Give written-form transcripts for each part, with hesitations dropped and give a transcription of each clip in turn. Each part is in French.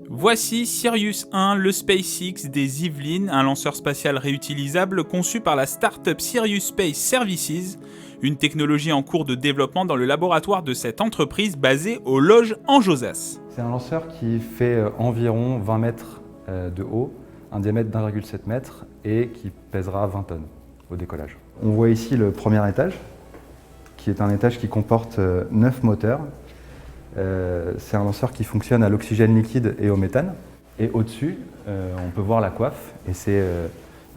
Voici Sirius 1, le SpaceX des Yvelines, un lanceur spatial réutilisable conçu par la start-up Sirius Space Services, une technologie en cours de développement dans le laboratoire de cette entreprise basée aux Loges en Josas. C'est un lanceur qui fait environ 20 mètres de haut, un diamètre d'1,7 m et qui pèsera 20 tonnes au décollage. On voit ici le premier étage, qui est un étage qui comporte 9 moteurs. C'est un lanceur qui fonctionne à l'oxygène liquide et au méthane. Et au-dessus, on peut voir la coiffe, et c'est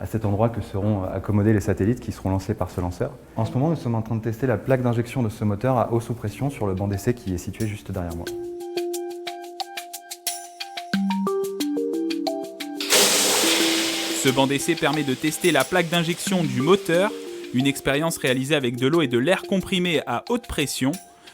à cet endroit que seront accommodés les satellites qui seront lancés par ce lanceur. En ce moment, nous sommes en train de tester la plaque d'injection de ce moteur à eau sous pression sur le banc d'essai qui est situé juste derrière moi. Ce banc d'essai permet de tester la plaque d'injection du moteur, une expérience réalisée avec de l'eau et de l'air comprimé à haute pression.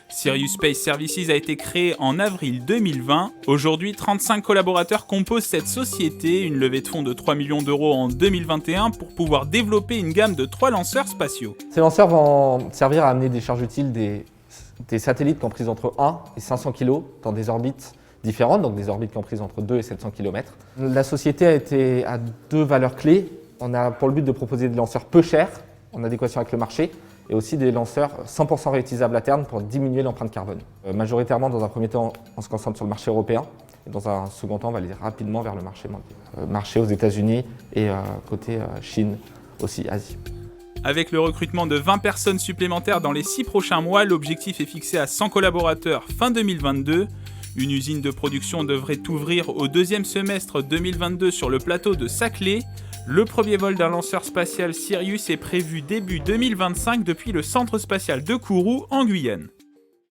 Sirius Space Services a été créé en avril 2020. Aujourd'hui, 35 collaborateurs composent cette société, une levée de fonds de 3 millions d'euros en 2021 pour pouvoir développer une gamme de 3 lanceurs spatiaux. Ces lanceurs vont servir à amener des charges utiles des satellites comprises entre 1 et 500 kg dans des orbites différentes, donc des orbites comprises entre 2 et 700 km. La société a 2 valeurs clés. On a pour le but de proposer des lanceurs peu chers, en adéquation avec le marché, et aussi des lanceurs 100% réutilisables à terme pour diminuer l'empreinte carbone. Majoritairement, dans un premier temps, on se concentre sur le marché européen, et dans un second temps, on va aller rapidement vers le marché mondial. Marché aux États-Unis et côté Chine, aussi Asie. Avec le recrutement de 20 personnes supplémentaires dans les 6 prochains mois, l'objectif est fixé à 100 collaborateurs fin 2022. Une usine de production devrait ouvrir au deuxième semestre 2022 sur le plateau de Saclay. Le premier vol d'un lanceur spatial Sirius est prévu début 2025 depuis le centre spatial de Kourou en Guyane.